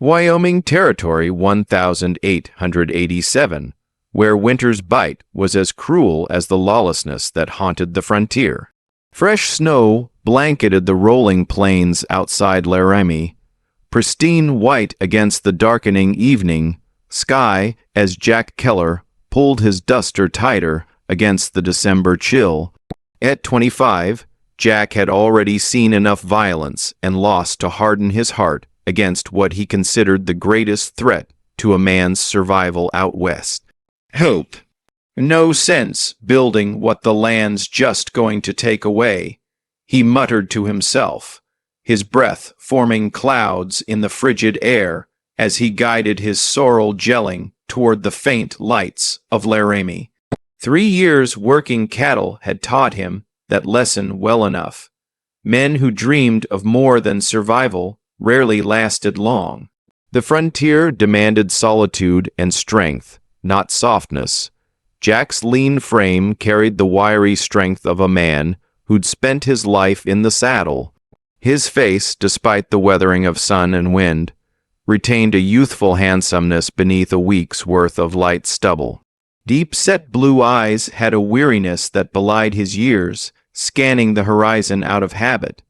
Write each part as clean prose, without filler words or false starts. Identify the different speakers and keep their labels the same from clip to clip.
Speaker 1: Wyoming Territory 1887, where winter's bite was as cruel as the lawlessness that haunted the frontier. Fresh snow blanketed the rolling plains outside Laramie, pristine white against the darkening evening sky as Jack Keller pulled his duster tighter against the December chill. At 25, Jack had already seen enough violence and loss to harden his heart against what he considered the greatest threat to a man's survival out west. Hope. No sense building what the land's just going to take away, he muttered to himself, his breath forming clouds in the frigid air as he guided his sorrel gelling toward the faint lights of Laramie. 3 years working cattle had taught him that lesson well enough. Men who dreamed of more than survival rarely lasted long. The frontier demanded solitude and strength, not softness. Jack's lean frame carried the wiry strength of a man who'd spent his life in the saddle. His face, despite the weathering of sun and wind, retained a youthful handsomeness beneath a week's worth of light stubble. Deep-set blue eyes had a weariness that belied his years, scanning the horizon out of habit.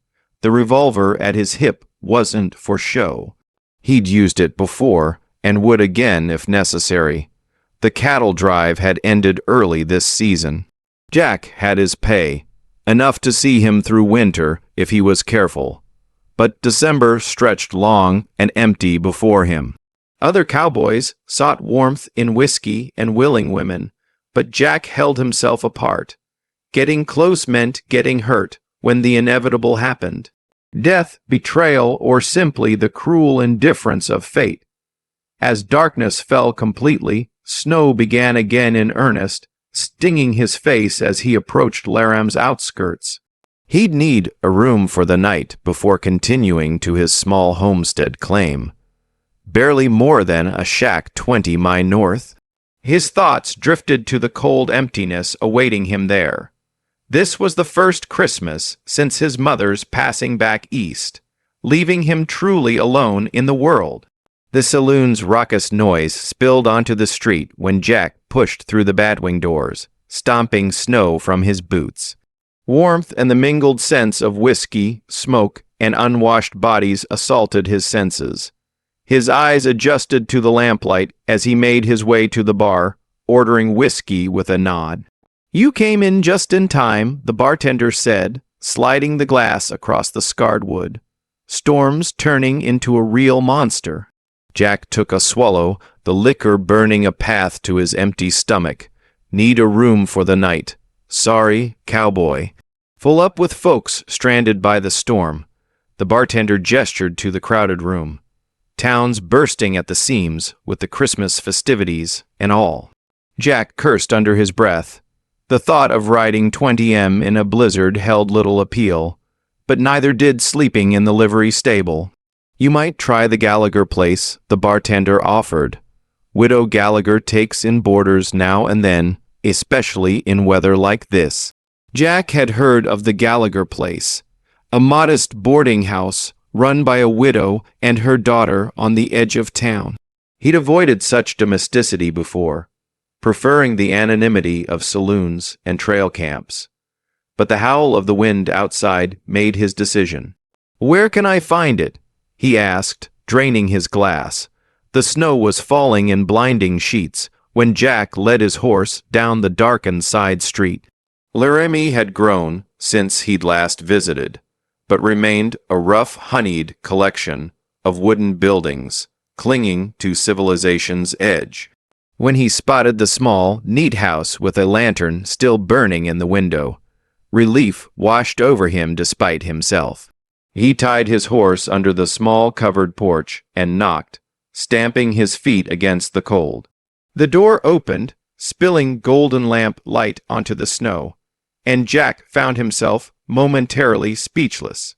Speaker 1: The revolver at his hip wasn't for show. He'd used it before, and would again if necessary. The cattle drive had ended early this season. Jack had his pay, enough to see him through winter if he was careful. But December stretched long and empty before him. Other cowboys sought warmth in whiskey and willing women, but Jack held himself apart. Getting close meant getting hurt when the inevitable happened. Death, betrayal, or simply the cruel indifference of fate. As darkness fell completely, snow began again in earnest, stinging his face as he approached Laramie's outskirts. He'd need a room for the night before continuing to his small homestead claim. Barely more than a shack 20 miles north. His thoughts drifted to the cold emptiness awaiting him there. This was the first Christmas since his mother's passing back east, leaving him truly alone in the world. The saloon's raucous noise spilled onto the street when Jack pushed through the batwing doors, stomping snow from his boots. Warmth and the mingled scents of whiskey, smoke, and unwashed bodies assaulted his senses. His eyes adjusted to the lamplight as he made his way to the bar, ordering whiskey with a nod. "You came in just in time," the bartender said, sliding the glass across the scarred wood. "Storm's turning into a real monster." Jack took a swallow, the liquor burning a path to his empty stomach. "Need a room for the night. Sorry, Cowboy." "Full up with folks stranded by the storm." The bartender gestured to the crowded room. Town's bursting at the seams with the Christmas festivities and all. Jack cursed under his breath. The thought of riding 20M in a blizzard held little appeal, but neither did sleeping in the livery stable. "You might try the Gallagher place," the bartender offered. "Widow Gallagher takes in boarders now and then, especially in weather like this." Jack had heard of the Gallagher place, a modest boarding house run by a widow and her daughter on the edge of town. He'd avoided such domesticity before, preferring the anonymity of saloons and trail camps. But the howl of the wind outside made his decision. "Where can I find it?" he asked, draining his glass. The snow was falling in blinding sheets when Jack led his horse down the darkened side street. Laramie had grown since he'd last visited, but remained a rough, honeyed collection of wooden buildings clinging to civilization's edge. When he spotted the small, neat house with a lantern still burning in the window, relief washed over him despite himself. He tied his horse under the small covered porch and knocked, stamping his feet against the cold. The door opened, spilling golden lamp light onto the snow, and Jack found himself momentarily speechless.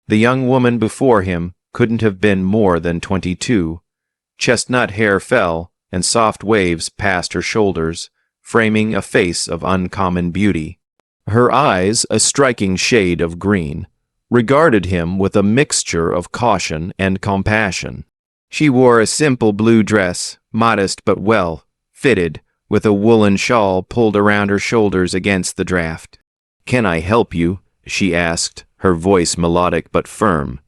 Speaker 1: The young woman before him couldn't have been more than 22. Chestnut hair fell, and soft waves passed her shoulders, framing a face of uncommon beauty. Her eyes, a striking shade of green, regarded him with a mixture of caution and compassion. She wore a simple blue dress, modest but well fitted, with a woolen shawl pulled around her shoulders against the draft. "Can I help you?" she asked, her voice melodic but firm.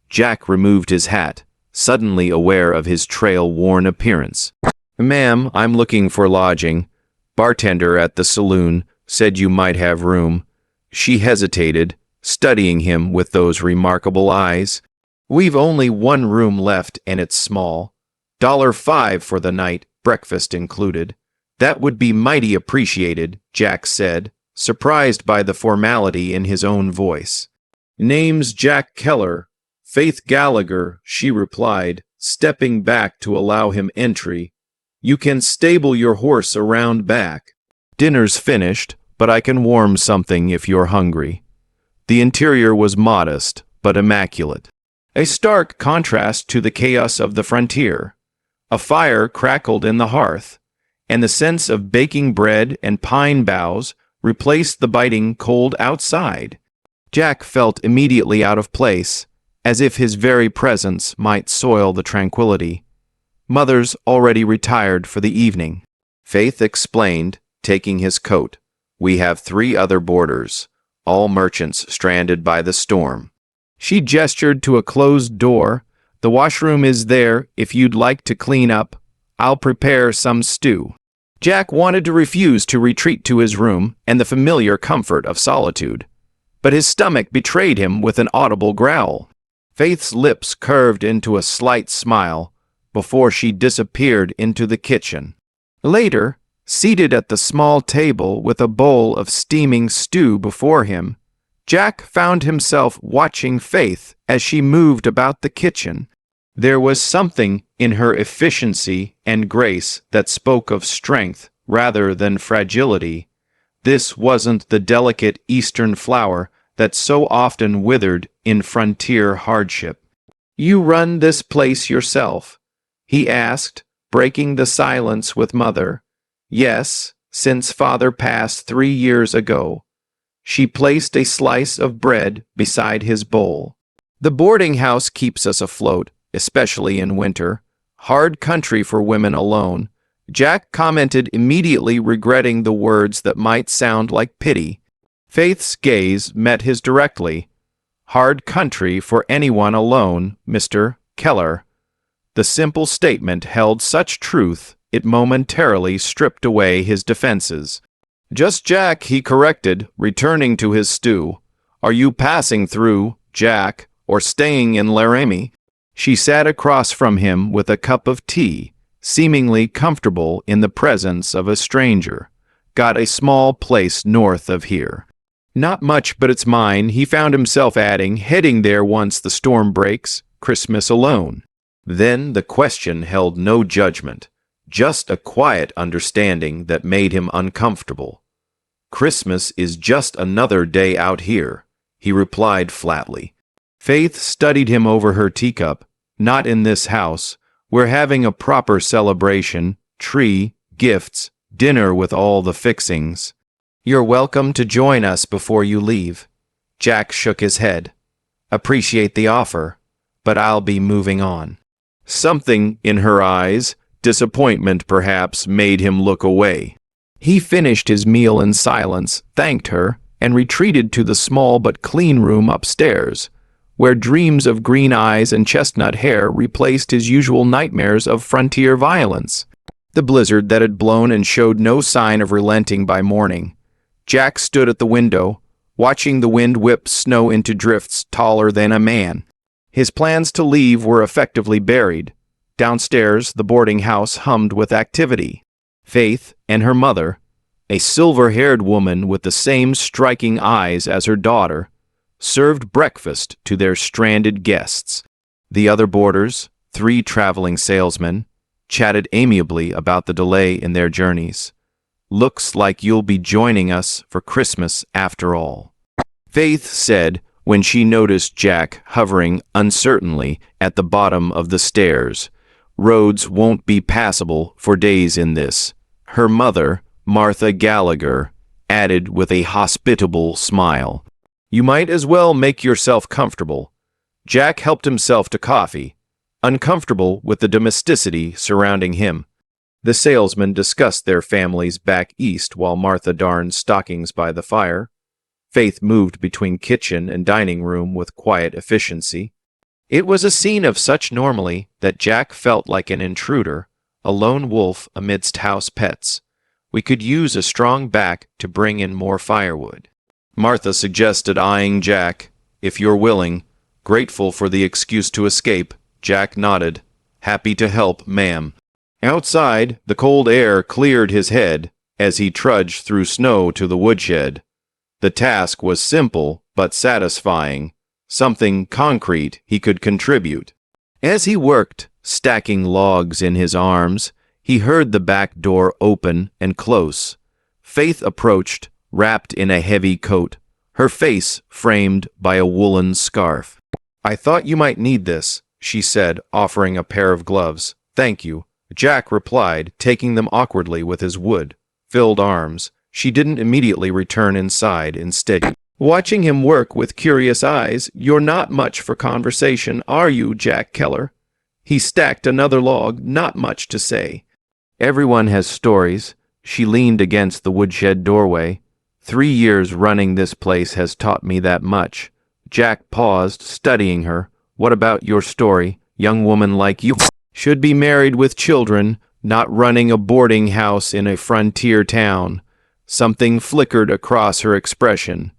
Speaker 1: Jack removed his hat, suddenly aware of his trail-worn appearance. "Ma'am, I'm looking for lodging. Bartender at the saloon said you might have room." She hesitated, studying him with those remarkable eyes. "We've only one room left, and it's small. $5 for the night, breakfast included." "That would be mighty appreciated," Jack said, surprised by the formality in his own voice. "Name's Jack Keller. Faith Gallagher," she replied, stepping back to allow him entry. "You can stable your horse around back. Dinner's finished, but I can warm something if you're hungry." The interior was modest, but immaculate. A stark contrast to the chaos of the frontier. A fire crackled in the hearth, and the sense of baking bread and pine boughs replaced the biting cold outside. Jack felt immediately out of place, as if his very presence might soil the tranquility. Mother's already retired for the evening. Faith explained, taking his coat. "We have 3 other boarders, all merchants stranded by the storm." She gestured to a closed door. "The washroom is there if you'd like to clean up. I'll prepare some stew." Jack wanted to refuse to retreat to his room and the familiar comfort of solitude, but his stomach betrayed him with an audible growl. Faith's lips curved into a slight smile before she disappeared into the kitchen. Later, seated at the small table with a bowl of steaming stew before him, Jack found himself watching Faith as she moved about the kitchen. There was something in her efficiency and grace that spoke of strength rather than fragility. This wasn't the delicate Eastern flower that so often withered in frontier hardship. "You run this place yourself?" he asked, breaking the silence with Mother. "Yes, since Father passed 3 years ago." She placed a slice of bread beside his bowl. "The boarding house keeps us afloat, especially in winter. Hard country for women alone." Jack commented, immediately regretting the words that might sound like pity. Faith's gaze met his directly. "Hard country for anyone alone, Mr. Keller." The simple statement held such truth it momentarily stripped away his defenses. "Just Jack," he corrected, returning to his stew. "Are you passing through, Jack, or staying in Laramie?" She sat across from him with a cup of tea, seemingly comfortable in the presence of a stranger. "Got a small place north of here." "Not much, but it's mine," he found himself adding, "heading there once the storm breaks. Christmas alone." Then the question held no judgment, just a quiet understanding that made him uncomfortable. "Christmas is just another day out here," he replied flatly. Faith studied him over her teacup. "Not in this house. We're having a proper celebration, tree, gifts, dinner with all the fixings." "You're welcome to join us before you leave." Jack shook his head. "Appreciate the offer, but I'll be moving on." Something in her eyes, disappointment perhaps, made him look away. He finished his meal in silence, thanked her, and retreated to the small but clean room upstairs, where dreams of green eyes and chestnut hair replaced his usual nightmares of frontier violence. The blizzard that had blown and showed no sign of relenting by morning. Jack stood at the window, watching the wind whip snow into drifts taller than a man. His plans to leave were effectively buried. Downstairs, the boarding house hummed with activity. Faith and her mother, a silver-haired woman with the same striking eyes as her daughter, served breakfast to their stranded guests. The other boarders, 3 traveling salesmen, chatted amiably about the delay in their journeys. "Looks like you'll be joining us for Christmas after all," Faith said when she noticed Jack hovering uncertainly at the bottom of the stairs. "Roads won't be passable for days in this." Her mother, Martha Gallagher, added with a hospitable smile, "You might as well make yourself comfortable." Jack helped himself to coffee. uncomfortable with the domesticity surrounding him. The salesman discussed their families back east while Martha darned stockings by the fire. Faith moved between kitchen and dining room with quiet efficiency. It was a scene of such normalcy that Jack felt like an intruder, a lone wolf amidst house pets. We could use a strong back to bring in more firewood. Martha suggested, eyeing Jack. If you're willing. Grateful for the excuse to escape, Jack nodded. Happy to help, ma'am. Outside, the cold air cleared his head as he trudged through snow to the woodshed. The task was simple but satisfying, something concrete he could contribute. As he worked, stacking logs in his arms, he heard the back door open and close. Faith approached, wrapped in a heavy coat, her face framed by a woolen scarf. I thought you might need this, she said, offering a pair of gloves. Thank you, Jack replied, taking them awkwardly with his wood-filled arms. She didn't immediately return inside, instead watching him work with curious eyes. You're not much for conversation, are you, Jack Keller? He stacked another log, not much to say. Everyone has stories. She leaned against the woodshed doorway. 3 years running this place has taught me that much. Jack paused, studying her. What about your story? Young woman like you should be married with children, not running a boarding house in a frontier town. Something flickered across her expression.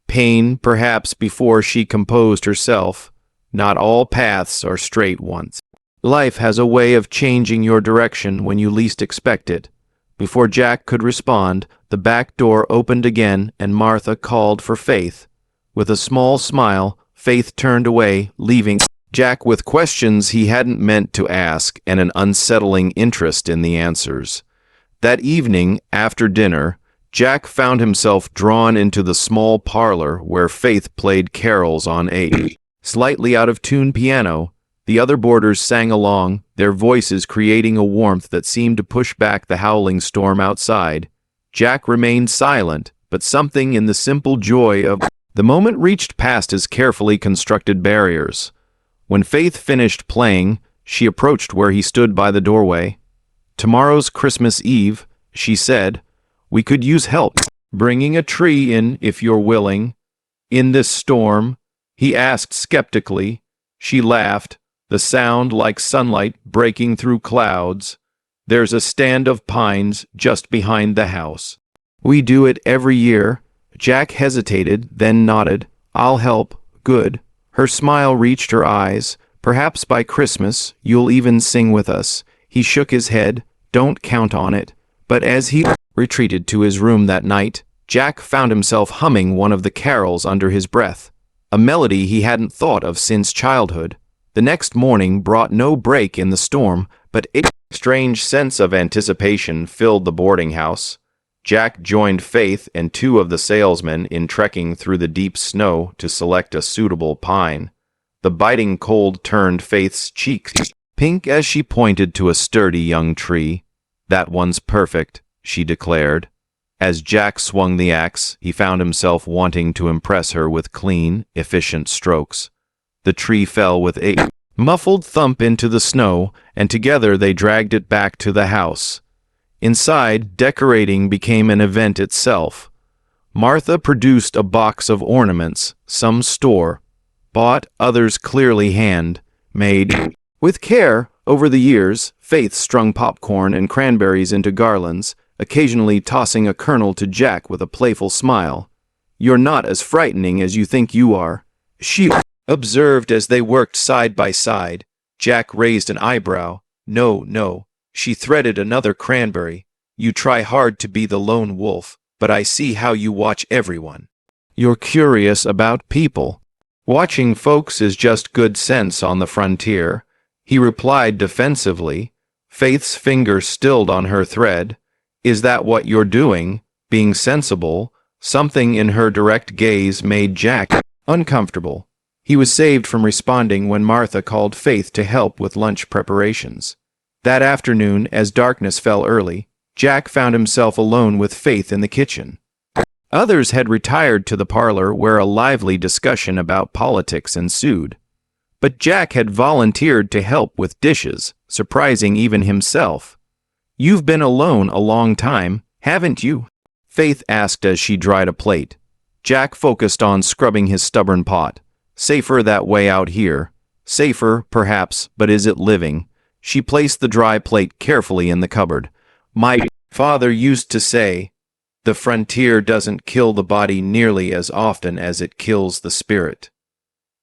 Speaker 1: Pain, perhaps, before she composed herself. Not all paths are straight ones. Life has a way of changing your direction when you least expect it. Before Jack could respond, the back door opened again and Martha called for Faith. With a small smile, Faith turned away, leaving Jack with questions he hadn't meant to ask and an unsettling interest in the answers. That evening, after dinner, Jack found himself drawn into the small parlor where Faith played carols on a slightly out-of-tune piano. The other boarders sang along, their voices creating a warmth that seemed to push back the howling storm outside. Jack remained silent, but something in the simple joy of the moment reached past his carefully constructed barriers. When Faith finished playing, she approached where he stood by the doorway. Tomorrow's Christmas Eve, she said. We could use help bringing a tree in if you're willing. In this storm, he asked skeptically. She laughed, the sound like sunlight breaking through clouds. There's a stand of pines just behind the house. We do it every year. Jack hesitated, then nodded. I'll help. Good. Her smile reached her eyes. Perhaps by Christmas, you'll even sing with us. He shook his head. Don't count on it. But as he retreated to his room that night, Jack found himself humming one of the carols under his breath, a melody he hadn't thought of since childhood. The next morning brought no break in the storm, but a strange sense of anticipation filled the boarding house. Jack joined Faith and 2 of the salesmen in trekking through the deep snow to select a suitable pine. The biting cold turned Faith's cheeks pink as she pointed to a sturdy young tree. That one's perfect, she declared. As Jack swung the axe, he found himself wanting to impress her with clean, efficient strokes. The tree fell with a muffled thump into the snow, and together they dragged it back to the house. Inside, decorating became an event itself. Martha produced a box of ornaments, some store-bought, others clearly hand-made. With care, over the years, Faith strung popcorn and cranberries into garlands, occasionally tossing a kernel to Jack with a playful smile. You're not as frightening as you think you are, she observed as they worked side by side. Jack raised an eyebrow. No. She threaded another cranberry. You try hard to be the lone wolf, but I see how you watch everyone. You're curious about people. Watching folks is just good sense on the frontier, he replied defensively. Faith's finger stilled on her thread. Is that what you're doing? Being sensible? Something in her direct gaze made Jack uncomfortable. He was saved from responding when Martha called Faith to help with lunch preparations. That afternoon, as darkness fell early, Jack found himself alone with Faith in the kitchen. Others had retired to the parlor where a lively discussion about politics ensued. But Jack had volunteered to help with dishes, surprising even himself. "You've been alone a long time, haven't you?" Faith asked as she dried a plate. Jack focused on scrubbing his stubborn pot. "Safer that way out here. Safer, perhaps, but is it living?" She placed the dry plate carefully in the cupboard. "My father used to say, the frontier doesn't kill the body nearly as often as it kills the spirit.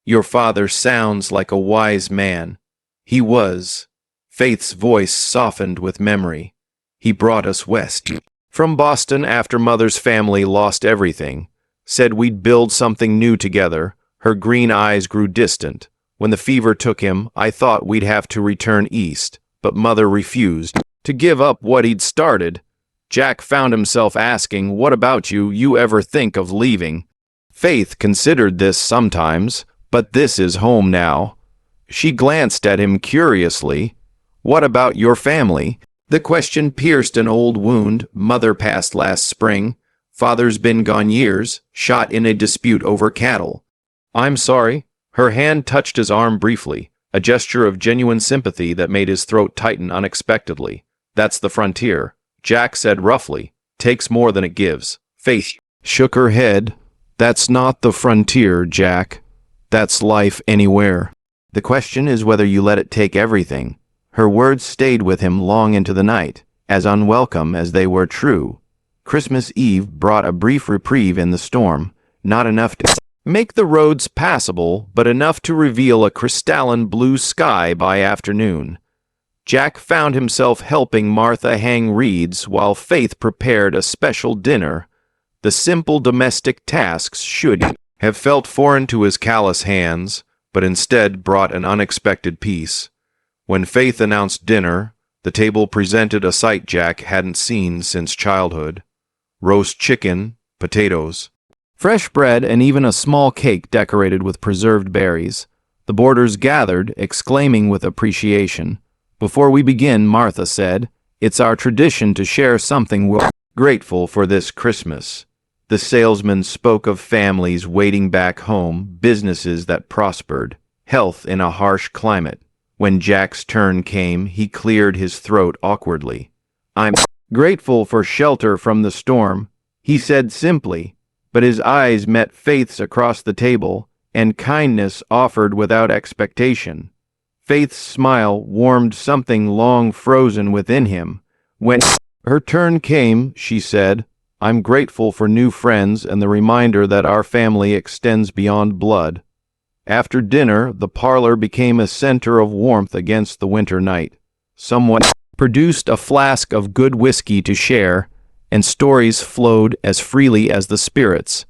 Speaker 1: Your father sounds like a wise man. He was." Faith's voice softened with memory. "He brought us west from Boston after Mother's family lost everything. Said we'd build something new together." Her green eyes grew distant. "When the fever took him, I thought we'd have to return east, but Mother refused to give up what he'd started." Jack found himself asking, "What about you? You ever think of leaving?" Faith considered this sometimes, but this is home now. She glanced at him curiously. "What about your family?" The question pierced an old wound. "Mother passed last spring. Father's been gone years, shot in a dispute over cattle." "I'm sorry." Her hand touched his arm briefly, a gesture of genuine sympathy that made his throat tighten unexpectedly. "That's the frontier," Jack said roughly. "Takes more than it gives." Faith shook her head. "That's not the frontier, Jack. That's life anywhere. The question is whether you let it take everything." Her words stayed with him long into the night, as unwelcome as they were true. Christmas Eve brought a brief reprieve in the storm, not enough to make the roads passable, but enough to reveal a crystalline blue sky by afternoon. Jack found himself helping Martha hang reeds while Faith prepared a special dinner. The simple domestic tasks should have felt foreign to his callous hands, but instead brought an unexpected peace. When Faith announced dinner, the table presented a sight Jack hadn't seen since childhood. Roast chicken, potatoes, fresh bread, and even a small cake decorated with preserved berries. The boarders gathered, exclaiming with appreciation. "Before we begin," Martha said, "it's our tradition to share something we're grateful for this Christmas." The salesman spoke of families waiting back home, businesses that prospered, health in a harsh climate. When Jack's turn came, he cleared his throat awkwardly. "I'm grateful for shelter from the storm," he said simply, but his eyes met Faith's across the table, and kindness offered without expectation. Faith's smile warmed something long frozen within him. When her turn came, she said, "I'm grateful for new friends and the reminder that our family extends beyond blood." After dinner, the parlor became a center of warmth against the winter night. Someone produced a flask of good whiskey to share, and stories flowed as freely as the spirits.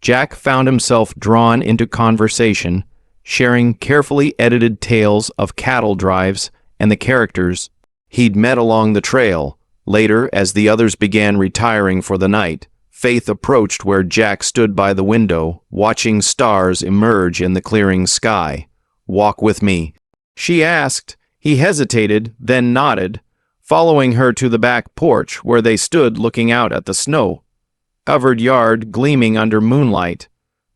Speaker 1: Jack found himself drawn into conversation, sharing carefully edited tales of cattle drives and the characters he'd met along the trail. Later, as the others began retiring for the night, Faith approached where Jack stood by the window, watching stars emerge in the clearing sky. "Walk with me," she asked. He hesitated, then nodded, following her to the back porch where they stood looking out at the snow-covered yard gleaming under moonlight.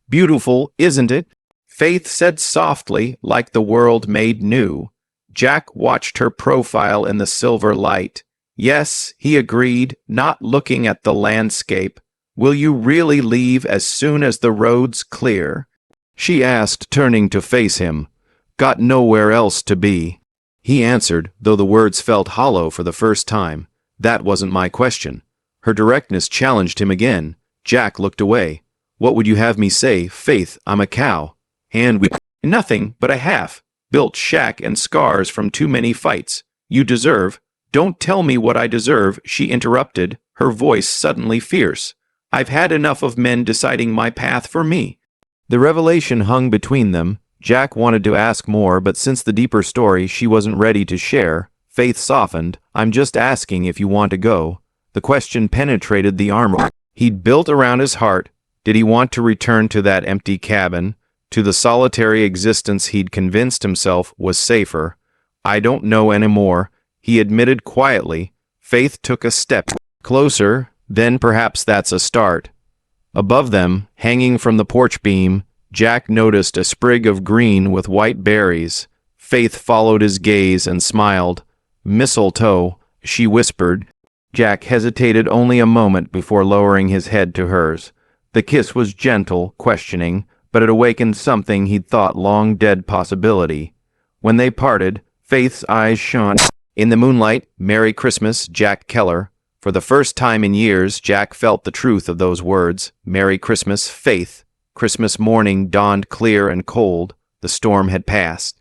Speaker 1: "Beautiful, isn't it?" Faith said softly, like the world made new. Jack watched her profile in the silver light. "Yes," he agreed, not looking at the landscape. "Will you really leave as soon as the road's clear?" she asked, turning to face him. "Got nowhere else to be." He answered, though the words felt hollow for the first time. "That wasn't my question." Her directness challenged him again. Jack looked away. "What would you have me say? Faith, I'm a cow. And with nothing but a half-built shack and scars from too many fights. You deserve—" "Don't tell me what I deserve," she interrupted, her voice suddenly fierce. "I've had enough of men deciding my path for me." The revelation hung between them. Jack wanted to ask more, but since the deeper story she wasn't ready to share, Faith softened. "I'm just asking if you want to go." The question penetrated the armor he'd built around his heart. Did he want to return to that empty cabin, to the solitary existence he'd convinced himself was safer? "I don't know anymore," he admitted quietly. Faith took a step closer. "Then perhaps that's a start." Above them, hanging from the porch beam, Jack noticed a sprig of green with white berries. Faith followed his gaze and smiled. "Mistletoe," she whispered. Jack hesitated only a moment before lowering his head to hers. The kiss was gentle, questioning, but it awakened something he'd thought long dead possibility. When they parted, Faith's eyes shone. In the moonlight, "Merry Christmas, Jack Keller." For the first time in years, Jack felt the truth of those words. Merry Christmas, Faith. Christmas morning dawned clear and cold. The storm had passed,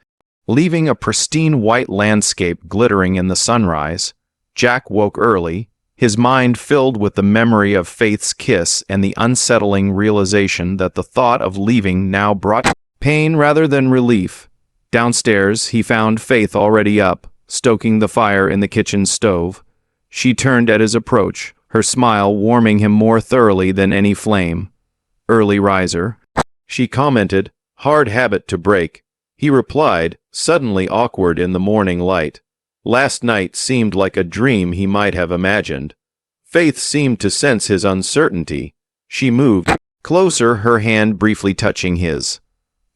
Speaker 1: leaving a pristine white landscape glittering in the sunrise. Jack woke early, his mind filled with the memory of Faith's kiss and the unsettling realization that the thought of leaving now brought pain rather than relief. Downstairs, he found Faith already up, stoking the fire in the kitchen stove. She turned at his approach, her smile warming him more thoroughly than any flame. "Early riser," she commented, "hard habit to break." He replied, suddenly awkward in the morning light. Last night seemed like a dream he might have imagined. Faith seemed to sense his uncertainty. She moved closer, her hand briefly touching his.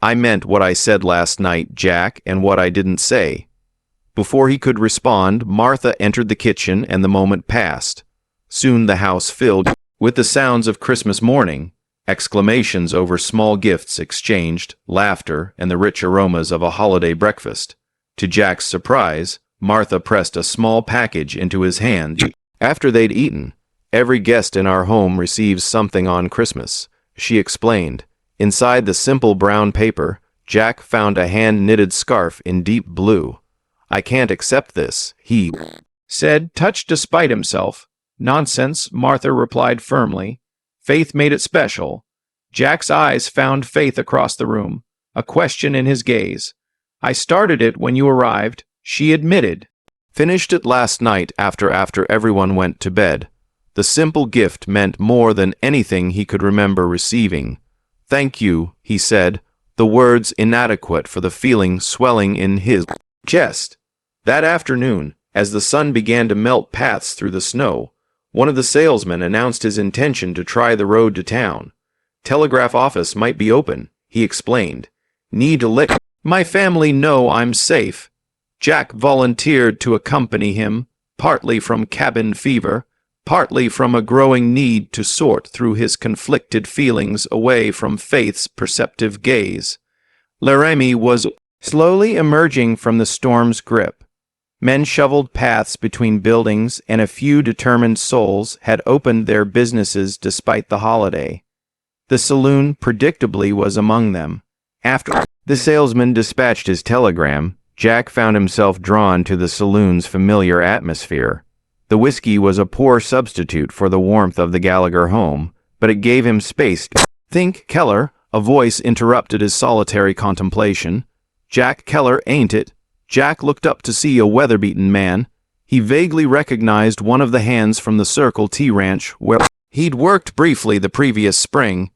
Speaker 1: "I meant what I said last night, Jack, and what I didn't say." Before he could respond, Martha entered the kitchen and the moment passed. Soon the house filled with the sounds of Christmas morning. Exclamations over small gifts exchanged, laughter, and the rich aromas of a holiday breakfast. To Jack's surprise, Martha pressed a small package into his hand. After they'd eaten, "Every guest in our home receives something on Christmas," she explained. Inside the simple brown paper, Jack found a hand-knitted scarf in deep blue. "I can't accept this," he said, touched despite himself. "Nonsense," Martha replied firmly. "Faith made it special." Jack's eyes found Faith across the room, a question in his gaze. "I started it when you arrived," she admitted. "Finished it last night after everyone went to bed." The simple gift meant more than anything he could remember receiving. "Thank you," he said, the words inadequate for the feeling swelling in his chest. That afternoon, as the sun began to melt paths through the snow, one of the salesmen announced his intention to try the road to town. "Telegraph office might be open," he explained. "Need to let my family know I'm safe." Jack volunteered to accompany him, partly from cabin fever, partly from a growing need to sort through his conflicted feelings away from Faith's perceptive gaze. Laramie was slowly emerging from the storm's grip. Men shoveled paths between buildings, and a few determined souls had opened their businesses despite the holiday. The saloon, predictably, was among them. After the salesman dispatched his telegram, Jack found himself drawn to the saloon's familiar atmosphere. The whiskey was a poor substitute for the warmth of the Gallagher home, but it gave him space to think. "Keller," a voice interrupted his solitary contemplation. "Jack Keller, ain't it?" Jack looked up to see a weather-beaten man. He vaguely recognized one of the hands from the Circle T Ranch where he'd worked briefly the previous spring.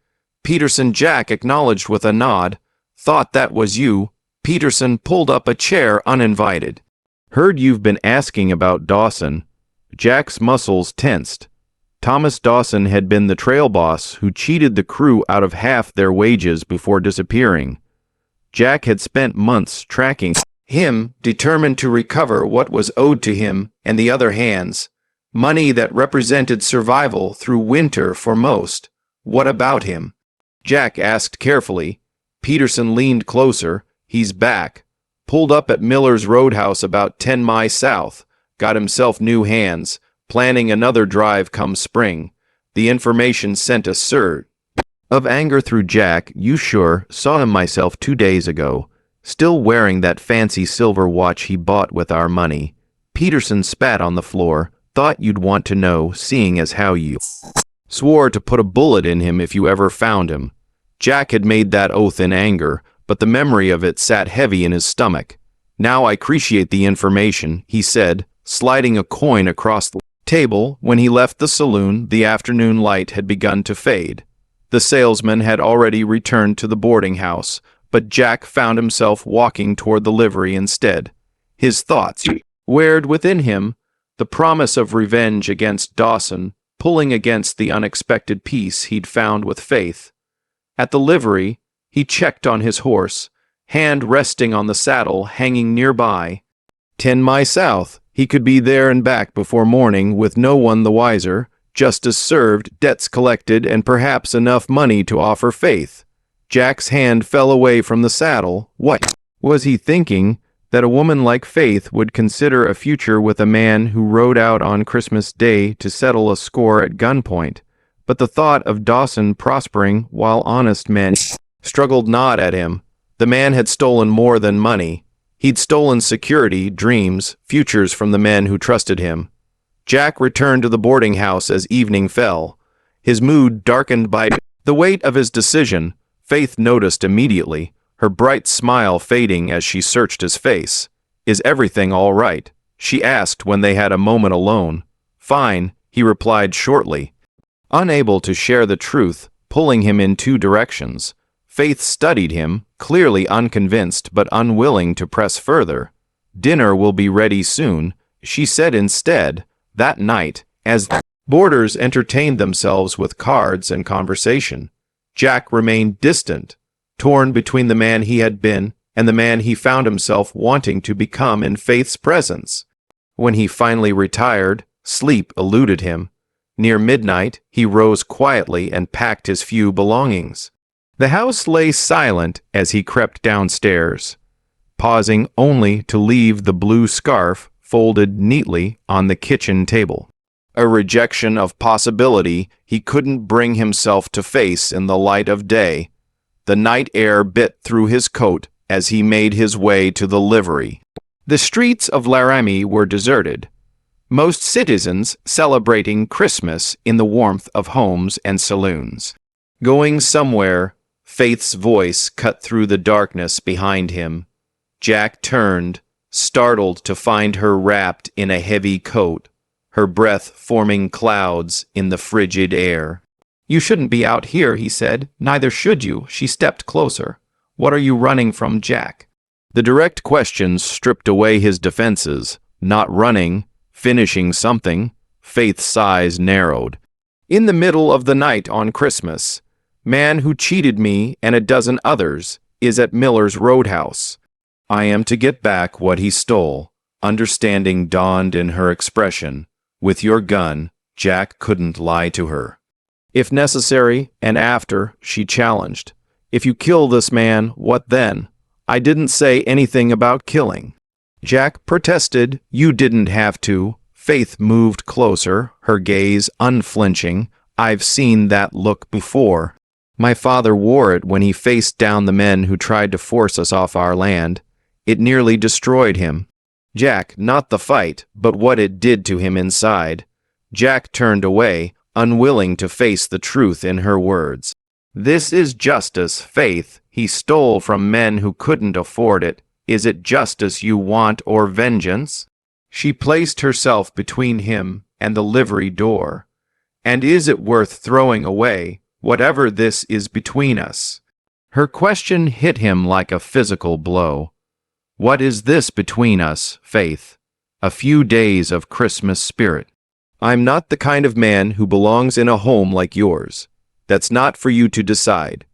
Speaker 1: "Peterson," Jack acknowledged with a nod. "Thought that was you." Peterson pulled up a chair uninvited. "Heard you've been asking about Dawson." Jack's muscles tensed. Thomas Dawson had been the trail boss who cheated the crew out of half their wages before disappearing. Jack had spent months tracking him, determined to recover what was owed to him and the other hands. Money that represented survival through winter for most. "What about him?" Jack asked carefully. Peterson leaned closer. "He's back. Pulled up at Miller's Roadhouse about 10 miles south. Got himself new hands. Planning another drive come spring." The information sent a surge of anger through Jack. "You sure? Saw him myself 2 days ago. Still wearing that fancy silver watch he bought with our money." Peterson spat on the floor. "Thought you'd want to know, seeing as how you swore to put a bullet in him if you ever found him." Jack had made that oath in anger, but the memory of it sat heavy in his stomach. "Now I appreciate the information," he said, sliding a coin across the table. When he left the saloon, the afternoon light had begun to fade. The salesman had already returned to the boarding house, but Jack found himself walking toward the livery instead. His thoughts weared within him, the promise of revenge against Dawson, pulling against the unexpected peace he'd found with Faith. At the livery, He checked on his horse, hand resting on the saddle hanging nearby. 10 miles south, he could be there and back before morning with no one the wiser, justice served, debts collected, and perhaps enough money to offer Faith. Jack's hand fell away from the saddle. What was he thinking? That a woman like Faith would consider a future with a man who rode out on Christmas Day to settle a score at gunpoint. But the thought of Dawson prospering while honest men struggled not at him. The man had stolen more than money. He'd stolen security, dreams, futures from the men who trusted him. Jack returned to the boarding house as evening fell, his mood darkened by the weight of his decision. Faith noticed immediately, her bright smile fading as she searched his face. "Is everything all right?" she asked when they had a moment alone. "Fine," he replied shortly, unable to share the truth, pulling him in two directions. Faith studied him, clearly unconvinced but unwilling to press further. "Dinner will be ready soon," she said instead. That night, as the boarders entertained themselves with cards and conversation, Jack remained distant, torn between the man he had been and the man he found himself wanting to become in Faith's presence. When he finally retired, sleep eluded him. Near midnight, he rose quietly and packed his few belongings. The house lay silent as he crept downstairs, pausing only to leave the blue scarf folded neatly on the kitchen table. A rejection of possibility he couldn't bring himself to face in the light of day. The night air bit through his coat as he made his way to the livery. The streets of Laramie were deserted, most citizens celebrating Christmas in the warmth of homes and saloons. Going somewhere, Faith's voice cut through the darkness behind him. Jack turned, startled to find her wrapped in a heavy coat, her breath forming clouds in the frigid air. "You shouldn't be out here," he said. "Neither should you." She stepped closer. "What are you running from, Jack?" The direct questions stripped away his defenses. Not running, finishing something. Faith's eyes narrowed. "In the middle of the night on Christmas, man who cheated me and a dozen others is at Miller's Roadhouse. I am to get back what he stole." Understanding dawned in her expression. "With your gun," Jack couldn't lie to her. "If necessary, and after," she challenged. "If you kill this man, what then?" "I didn't say anything about killing." Jack protested. "You didn't have to." Faith moved closer, her gaze unflinching. "I've seen that look before. My father wore it when he faced down the men who tried to force us off our land. It nearly destroyed him." Jack, not the fight, but what it did to him inside. Jack turned away, unwilling to face the truth in her words. "This is justice, Faith. He stole from men who couldn't afford it. Is it justice you want or vengeance?" She placed herself between him and the livery door. "And is it worth throwing away, whatever this is between us?" Her question hit him like a physical blow. "What is this between us, Faith?" "A few days of Christmas spirit." "I'm not the kind of man who belongs in a home like yours. That's not for you to decide."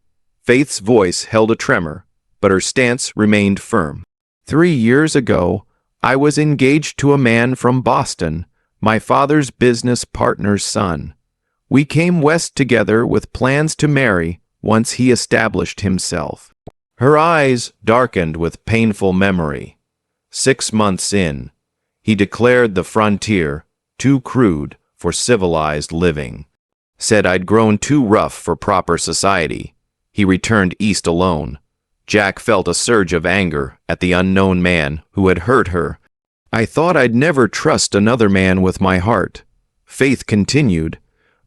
Speaker 1: Faith's voice held a tremor, but her stance remained firm. 3 years ago, I was engaged to a man from Boston, my father's business partner's son. We came west together with plans to marry once he established himself." Her eyes darkened with painful memory. 6 months in, he declared the frontier too crude for civilized living. Said I'd grown too rough for proper society. He returned east alone. Jack felt a surge of anger at the unknown man who had hurt her. "I thought I'd never trust another man with my heart." Faith continued,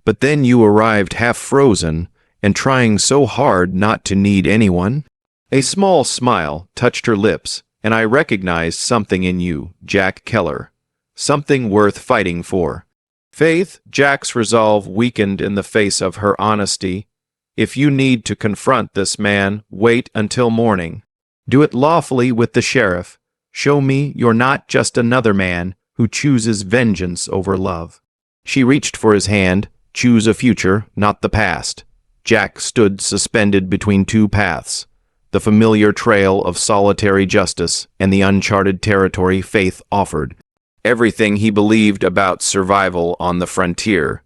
Speaker 1: "But then you arrived half frozen and trying so hard not to need anyone." A small smile touched her lips, and I recognized something in you, Jack Keller. Something worth fighting for. Faith, Jack's resolve weakened in the face of her honesty. "If you need to confront this man, wait until morning. Do it lawfully with the sheriff. Show me you're not just another man who chooses vengeance over love." She reached for his hand. "Choose a future, not the past." Jack stood suspended between two paths, the familiar trail of solitary justice and the uncharted territory faith offered. Everything he believed about survival on the frontier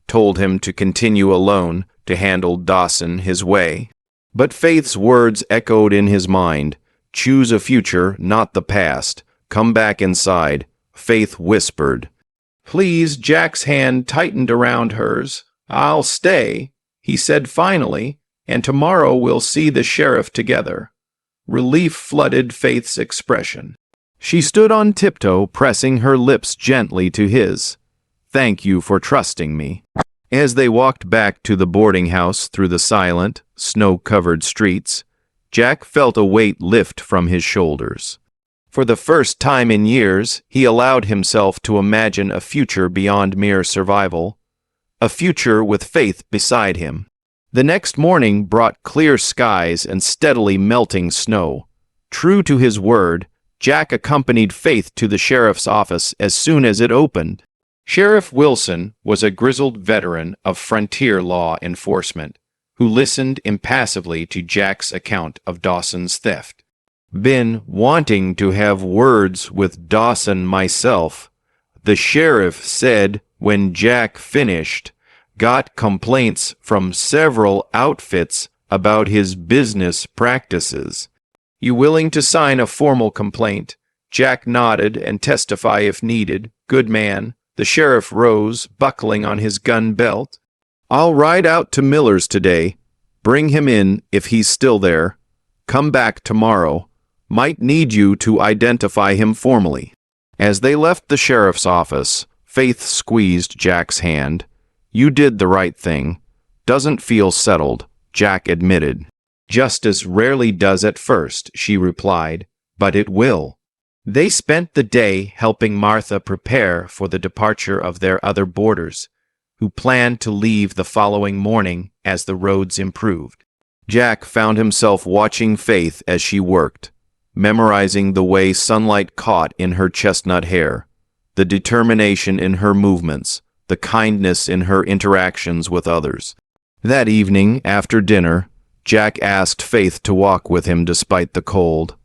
Speaker 1: told him to continue alone to handle Dawson his way. But Faith's words echoed in his mind. Choose a future, not the past. Come back inside. Faith whispered. Please, Jack's hand tightened around hers. I'll stay, he said finally, and tomorrow we'll see the sheriff together. Relief flooded Faith's expression. She stood on tiptoe, pressing her lips gently to his. Thank you for trusting me. As they walked back to the boarding house through the silent, snow-covered streets, Jack felt a weight lift from his shoulders. For the first time in years, he allowed himself to imagine a future beyond mere survival, a future with Faith beside him. The next morning brought clear skies and steadily melting snow. True to his word, Jack accompanied Faith to the sheriff's office as soon as it opened. Sheriff Wilson was a grizzled veteran of frontier law enforcement who listened impassively to Jack's account of Dawson's theft. Been wanting to have words with Dawson myself, the sheriff said when Jack finished. Got complaints from several outfits about his business practices. You willing to sign a formal complaint? Jack nodded and testify if needed. Good man. The sheriff rose, buckling on his gun belt. I'll ride out to Miller's today. Bring him in if he's still there. Come back tomorrow. Might need you to identify him formally. As they left the sheriff's office, Faith squeezed Jack's hand. You did the right thing. Doesn't feel settled, Jack admitted. Justice rarely does at first, she replied, but it will. They spent the day helping Martha prepare for the departure of their other boarders, who planned to leave the following morning as the roads improved. Jack found himself watching Faith as she worked, memorizing the way sunlight caught in her chestnut hair, the determination in her movements, the kindness in her interactions with others. That evening, after dinner, Jack asked Faith to walk with him despite the cold.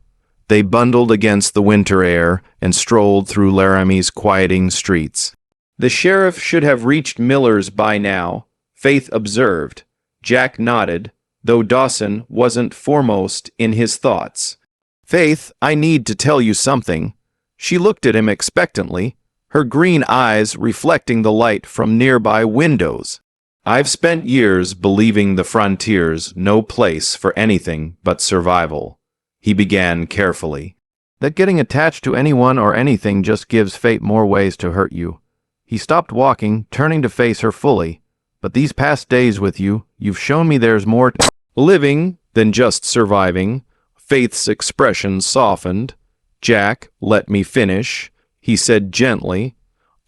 Speaker 1: They bundled against the winter air and strolled through Laramie's quieting streets. The sheriff should have reached Miller's by now, Faith observed. Jack nodded, though Dawson wasn't foremost in his thoughts. Faith, I need to tell you something. She looked at him expectantly, her green eyes reflecting the light from nearby windows. I've spent years believing the frontier's no place for anything but survival, he began carefully. That getting attached to anyone or anything just gives fate more ways to hurt you. He stopped walking, turning to face her fully. But these past days with you, you've shown me there's more to living than just surviving. Faith's expression softened. Jack, let me finish, he said gently.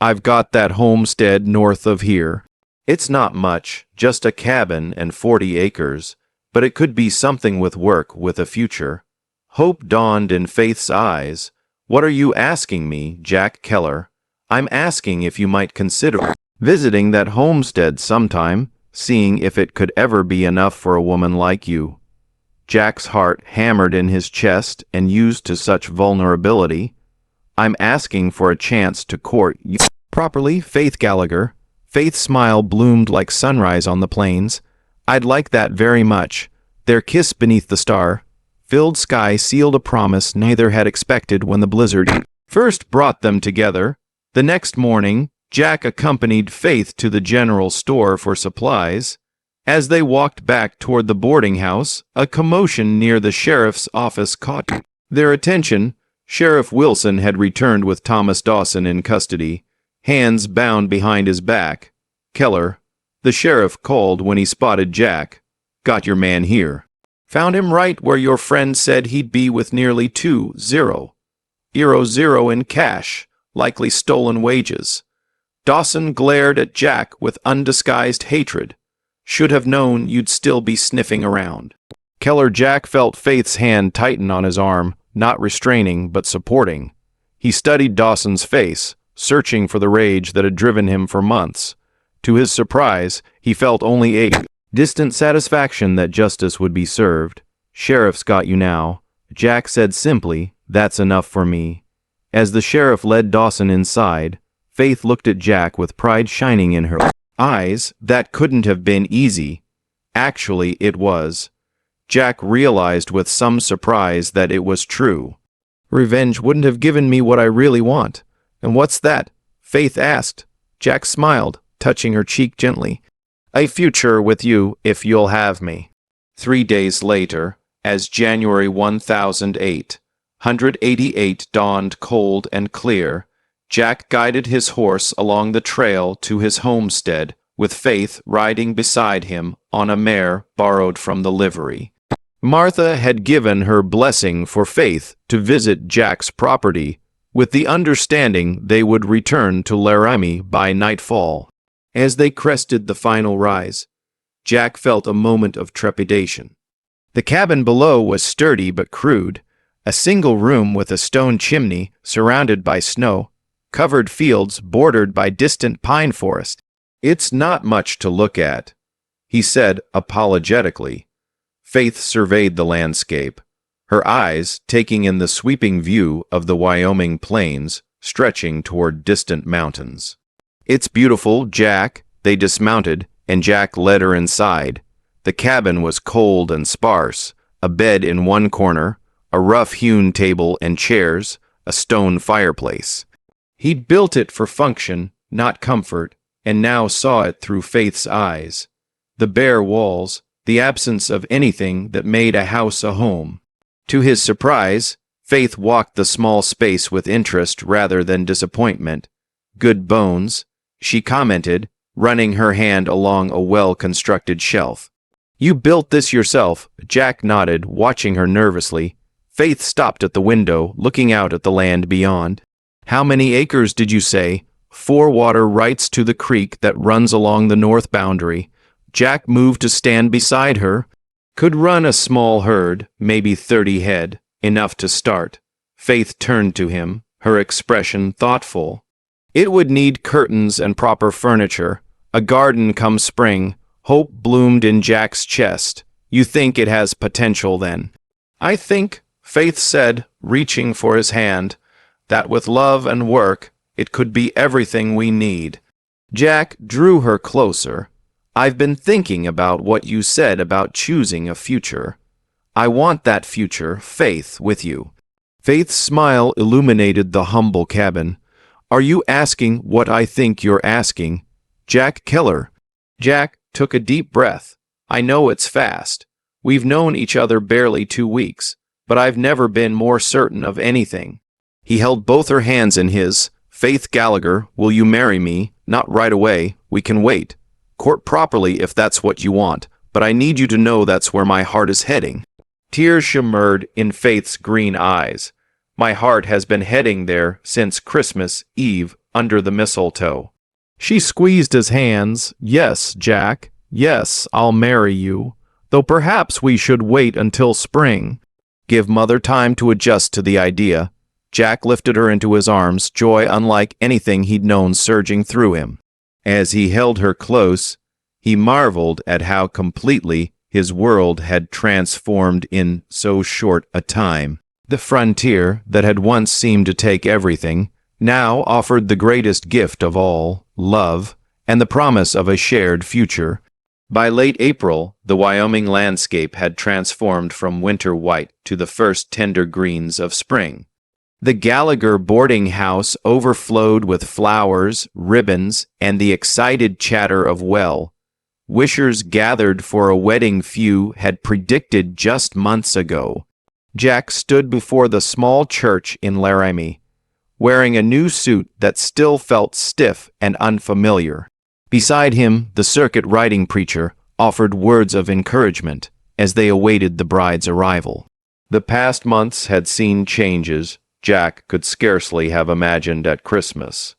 Speaker 1: I've got that homestead north of here. It's not much, just a cabin and 40 acres, but it could be something with work, with a future. Hope dawned in Faith's eyes. What are you asking me, Jack Keller? I'm asking if you might consider visiting that homestead sometime, seeing if it could ever be enough for a woman like you. Jack's heart hammered in his chest and used to such vulnerability. I'm asking for a chance to court you properly, Faith Gallagher. Faith's smile bloomed like sunrise on the plains. I'd like that very much. Their kiss beneath the star-filled sky sealed a promise neither had expected when the blizzard first brought them together. The next morning, Jack accompanied Faith to the general store for supplies. As they walked back toward the boarding house, a commotion near the sheriff's office caught their attention. Sheriff Wilson had returned with Thomas Dawson in custody, hands bound behind his back. Keller, the sheriff called when he spotted Jack. Got your man here. Found him right where your friend said he'd be with nearly 2-0 in cash, likely stolen wages. Dawson glared at Jack with undisguised hatred. Should have known you'd still be sniffing around. Jack felt Faith's hand tighten on his arm, not restraining but supporting. He studied Dawson's face, searching for the rage that had driven him for months. To his surprise, he felt only a Distant satisfaction that justice would be served. Sheriff's got you now. Jack said simply, "That's enough for me." As the sheriff led Dawson inside, Faith looked at Jack with pride shining in her eyes. That couldn't have been easy. Actually, it was. Jack realized with some surprise that it was true. "Revenge wouldn't have given me what I really want." "And what's that?" Faith asked. Jack smiled, touching her cheek gently. "A future with you if you'll have me." 3 days later, as January 1088 dawned cold and clear, Jack guided his horse along the trail to his homestead, with Faith riding beside him on a mare borrowed from the livery. Martha had given her blessing for Faith to visit Jack's property, with the understanding they would return to Laramie by nightfall. As they crested the final rise, Jack felt a moment of trepidation. The cabin below was sturdy but crude, a single room with a stone chimney surrounded by snow, covered fields bordered by distant pine forest. "It's not much to look at," he said apologetically. Faith surveyed the landscape, her eyes taking in the sweeping view of the Wyoming plains stretching toward distant mountains. "It's beautiful, Jack." They dismounted, and Jack led her inside. The cabin was cold and sparse, a bed in one corner, a rough-hewn table and chairs, a stone fireplace. He'd built it for function, not comfort, and now saw it through Faith's eyes. The bare walls, the absence of anything that made a house a home. To his surprise, Faith walked the small space with interest rather than disappointment. "Good bones," she commented, running her hand along a well-constructed shelf. "You built this yourself?" Jack nodded, watching her nervously. Faith stopped at the window, looking out at the land beyond. "How many acres did you say?" "4 water rights to the creek that runs along the north boundary." Jack moved to stand beside her. "Could run a small herd, maybe 30 head, enough to start." Faith turned to him, her expression thoughtful. "It would need curtains and proper furniture. A garden come spring." Hope bloomed in Jack's chest. "You think it has potential then?" "I think," Faith said, reaching for his hand, "that with love and work, it could be everything we need." Jack drew her closer. "I've been thinking about what you said about choosing a future. I want that future, Faith, with you." Faith's smile illuminated the humble cabin. "Are you asking what I think you're asking?" "Jack Keller." Jack took a deep breath. "I know it's fast. We've known each other barely 2 weeks, but I've never been more certain of anything." He held both her hands in his. "Faith Gallagher, will you marry me? Not right away. We can wait. Court properly if that's what you want, but I need you to know that's where my heart is heading." Tears shimmered in Faith's green eyes. "My heart has been heading there since Christmas Eve under the mistletoe." She squeezed his hands. "Yes, Jack. Yes, I'll marry you. Though perhaps we should wait until spring. Give Mother time to adjust to the idea." Jack lifted her into his arms, joy unlike anything he'd known surging through him. As he held her close, he marveled at how completely his world had transformed in so short a time. The frontier that had once seemed to take everything now offered the greatest gift of all, love, and the promise of a shared future. By late April, the Wyoming landscape had transformed from winter white to the first tender greens of spring. The Gallagher boarding house overflowed with flowers, ribbons, and the excited chatter of wishers gathered for a wedding few had predicted just months ago. Jack stood before the small church in Laramie, wearing a new suit that still felt stiff and unfamiliar. Beside him, the circuit riding preacher offered words of encouragement as they awaited the bride's arrival. The past months had seen changes Jack could scarcely have imagined at Christmas.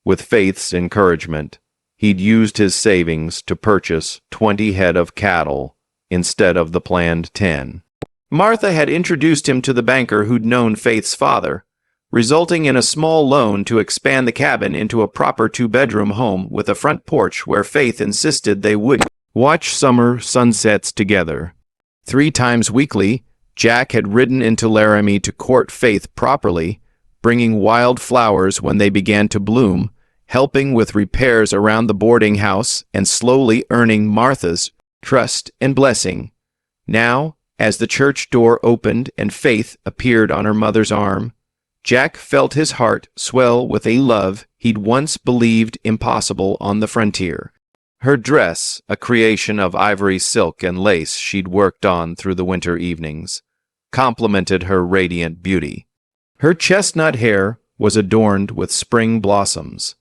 Speaker 1: With Faith's encouragement, he'd used his savings to purchase 20 head of cattle instead of the planned 10. Martha had introduced him to the banker who'd known Faith's father, resulting in a small loan to expand the cabin into a proper 2-bedroom home with a front porch where Faith insisted they would. watch summer sunsets together. 3 times weekly, Jack had ridden into Laramie to court Faith properly, bringing wild flowers when they began to bloom, helping with repairs around the boarding house, and slowly earning Martha's trust and blessing. Now, as the church door opened and Faith appeared on her mother's arm, Jack felt his heart swell with a love he'd once believed impossible on the frontier. Her dress, a creation of ivory silk and lace she'd worked on through the winter evenings, complemented her radiant beauty. Her chestnut hair was adorned with spring blossoms,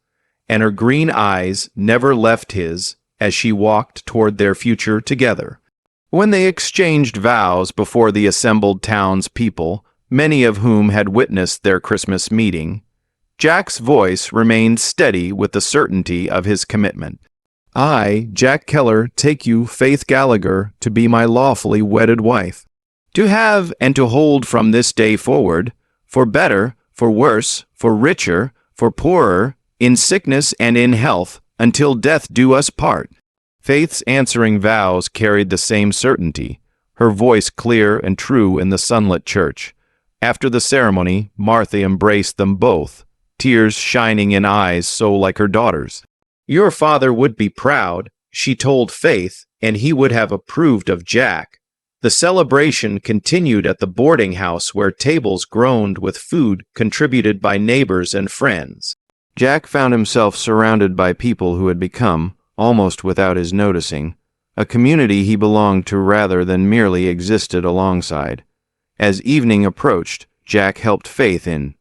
Speaker 1: and her green eyes never left his as she walked toward their future together. When they exchanged vows before the assembled townspeople, many of whom had witnessed their Christmas meeting, Jack's voice remained steady with the certainty of his commitment. I, Jack Keller, take you, Faith Gallagher, to be my lawfully wedded wife, to have and to hold from this day forward, for better, for worse, for richer, for poorer, in sickness and in health, until death do us part. Faith's answering vows carried the same certainty, her voice clear and true in the sunlit church. After the ceremony, Martha embraced them both, tears shining in eyes so like her daughter's. Your father would be proud, she told Faith, and he would have approved of Jack. The celebration continued at the boarding house where tables groaned with food contributed by neighbors and friends. Jack found himself surrounded by people who had become, almost without his noticing, a community he belonged to rather than merely existed alongside. As evening approached, Jack helped Faith in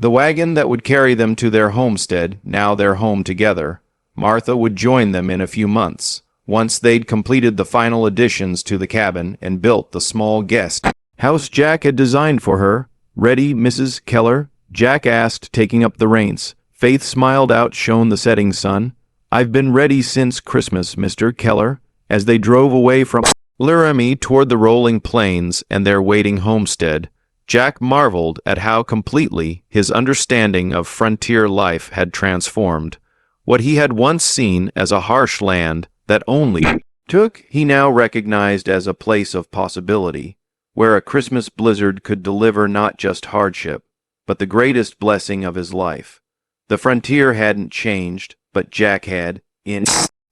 Speaker 1: the wagon that would carry them to their homestead, now their home together. Martha would join them in a few months, once they'd completed the final additions to the cabin and built the small guest house Jack had designed for her. Ready, Mrs. Keller? Jack asked, taking up the reins. Faith smiled out, shone the setting sun. I've been ready since Christmas, Mr. Keller. As they drove away from Laramie toward the rolling plains and their waiting homestead, Jack marveled at how completely his understanding of frontier life had transformed. What he had once seen as a harsh land that only took, he now recognized as a place of possibility, where a Christmas blizzard could deliver not just hardship, but the greatest blessing of his life. The frontier hadn't changed, but Jack had. In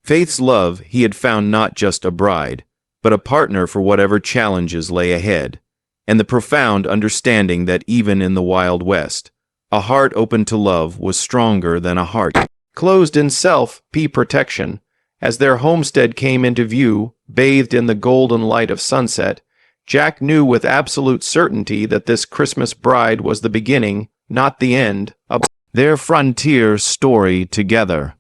Speaker 1: Faith's love, he had found not just a bride, but a partner for whatever challenges lay ahead, and the profound understanding that even in the Wild West, a heart open to love was stronger than a heart closed in self-protection. As their homestead came into view, bathed in the golden light of sunset, Jack knew with absolute certainty that this Christmas bride was the beginning, not the end, of their frontier story together.